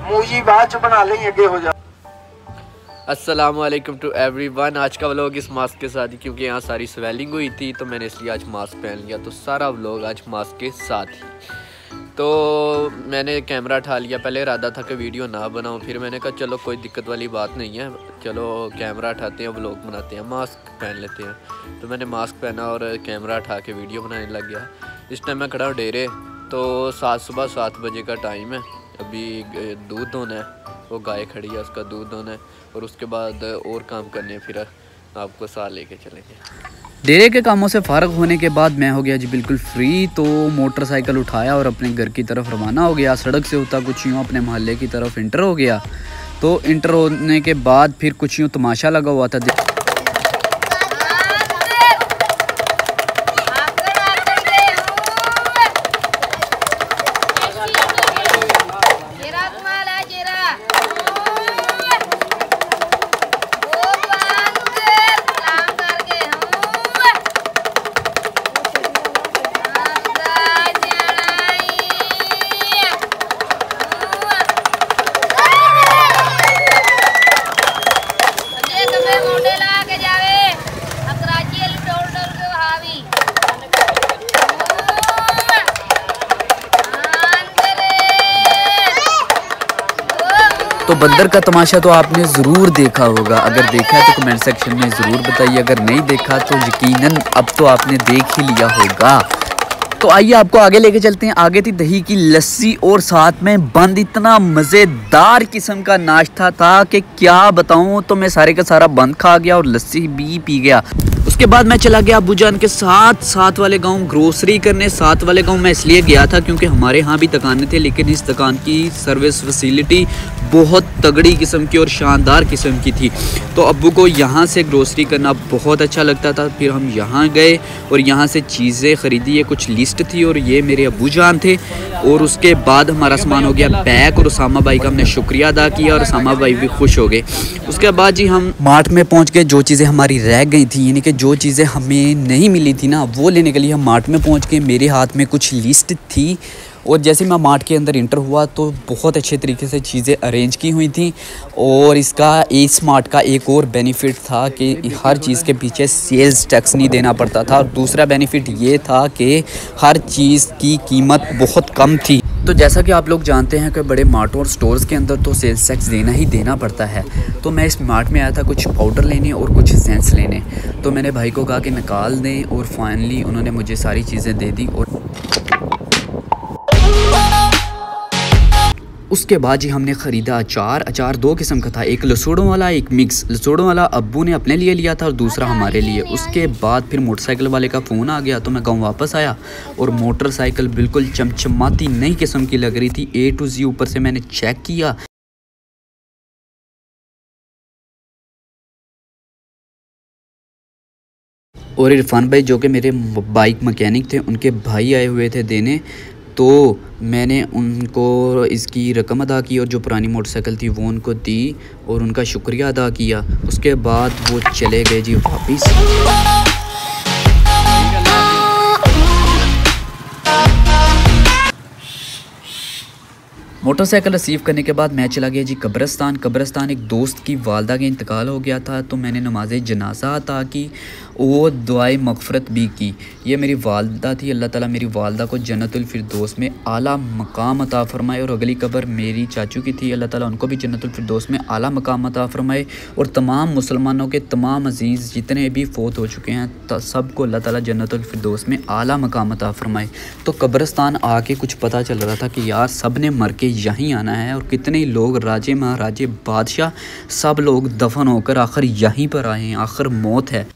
मूजी बाद च बना लें, अगे हो जा। अस्सलामुअलैकुम टू एवरीवन। आज का व्लॉग इस मास्क के साथ ही, क्योंकि यहाँ सारी स्वेलिंग हुई थी तो मैंने इसलिए आज मास्क पहन लिया। तो सारा व्लॉग आज मास्क के साथ ही। तो मैंने कैमरा उठा लिया। पहले इरादा था कि वीडियो ना बनाऊँ, फिर मैंने कहा चलो कोई दिक्कत वाली बात नहीं है, चलो कैमरा उठाते हैं, व्लॉग बनाते हैं, मास्क पहन लेते हैं। तो मैंने मास्क पहना और कैमरा उठा के वीडियो बनाने लग गया। इस टाइम मैं खड़ा हूँ डेरे। तो सुबह 7 बजे का टाइम है। अभी दूध धोना है, वो गाय खड़ी है, उसका दूध धोना है और उसके बाद और काम करने हैं। फिर आपको साथ लेके चलेंगे। डेरे के कामों से फ़ारग होने के बाद मैं हो गया जी बिल्कुल फ्री। तो मोटरसाइकिल उठाया और अपने घर की तरफ रवाना हो गया। सड़क से होता कुछ यूँ अपने मोहल्ले की तरफ इंटर हो गया। तो इंटर होने के बाद फिर कुछ यूँ तमाशा लगा हुआ था। तो बंदर का तमाशा तो आपने ज़रूर देखा होगा। अगर देखा है तो कमेंट सेक्शन में ज़रूर बताइए। अगर नहीं देखा तो यकीनन अब तो आपने देख ही लिया होगा। तो आइए आपको आगे लेके चलते हैं। आगे थी दही की लस्सी और साथ में बंद। इतना मज़ेदार किस्म का नाश्ता था कि क्या बताऊं। तो मैं सारे का सारा बंद खा गया और लस्सी भी पी गया। उसके बाद मैं चला गया अबू जान के साथ वाले गांव ग्रोसरी करने। साथ वाले गांव मैं इसलिए गया था क्योंकि हमारे यहाँ भी दुकानें थे, लेकिन इस दुकान की सर्विस फैसिलिटी बहुत तगड़ी किस्म की और शानदार किस्म की थी। तो अब्बू को यहाँ से ग्रोसरी करना बहुत अच्छा लगता था। फिर हम यहाँ गए और यहाँ से चीज़ें ख़रीदी। ये कुछ लिस्ट थी और ये मेरे अब्बू जान थे। और उसके बाद हमारा सामान हो गया पैक और उसामा भाई का हमने शुक्रिया अदा किया और उसामा भाई भी खुश हो गए। उसके बाद जी हम मार्ट में पहुँच गए। जो चीज़ें हमारी रह गई थी, यानी कि जो चीज़ें हमें नहीं मिली थी ना, वो लेने के लिए हम मार्ट में पहुँच गए। मेरे हाथ में कुछ लिस्ट थी और जैसे मैं मार्ट के अंदर इंटर हुआ तो बहुत अच्छे तरीके से चीज़ें अरेंज की हुई थी। और इस मार्ट का एक और बेनिफिट था कि हर चीज़ के पीछे सेल्स टैक्स नहीं देना पड़ता था। और दूसरा बेनिफिट ये था कि हर चीज़ की कीमत बहुत कम थी। तो जैसा कि आप लोग जानते हैं कि बड़े मार्ट और स्टोर्स के अंदर तो सेल्स टैक्स देना ही देना पड़ता है। तो मैं इस मार्ट में आया था कुछ पाउडर लेने और कुछ सेंस लेने। तो मैंने भाई को कहा कि निकाल दें और फाइनली उन्होंने मुझे सारी चीज़ें दे दी। और उसके बाद जी हमने ख़रीदा अचार 2 किस्म का था, एक लसूड़ों वाला, एक मिक्स। लसूड़ों वाला अब्बू ने अपने लिए लिया था और दूसरा हमारे लिए। उसके बाद फिर मोटरसाइकिल वाले का फ़ोन आ गया तो मैं गाँव वापस आया और मोटरसाइकिल बिल्कुल चमचमाती नई किस्म की लग रही थी। A to Z ऊपर से मैंने चेक किया। और इरफान भाई जो कि मेरे बाइक मैकेनिक थे, उनके भाई आए हुए थे देने। तो मैंने उनको इसकी रकम अदा की और जो पुरानी मोटरसाइकिल थी वो उनको दी और उनका शुक्रिया अदा किया। उसके बाद वो चले गए जी वापस। मोटरसाइकिल रिसीव करने के बाद मैं चला गया जी कब्रिस्तान। एक दोस्त की वालदा का इंतकाल हो गया था तो मैंने नमाज जनाजा अता की और दुआए मग़फ़रत भी की। ये मेरी वालदा थी। अल्लाह ताला मेरी वालदा को जन्नतुल फिरदौस में आला मकाम अता फ़रमाए। और अगली कब्र मेरी चाचू की थी, अल्लाह ताला उनको भी जन्नतुल फिरदौस में आला मकाम अता फ़रमाए। और तमाम मुसलमानों के तमाम अज़ीज़ जितने भी फ़ौत हो चुके हैं सबको अल्लाह ताला जन्नतुल फिरदौस में आला मकाम अता फ़रमाए। तो कब्रिस्तान आके कुछ पता चल रहा था कि यार सब ने मर के यहीं आना है। और कितने ही लोग, राजे महाराजे बादशाह, सब लोग दफन होकर आखिर यहीं पर आए हैं। आखिर मौत है।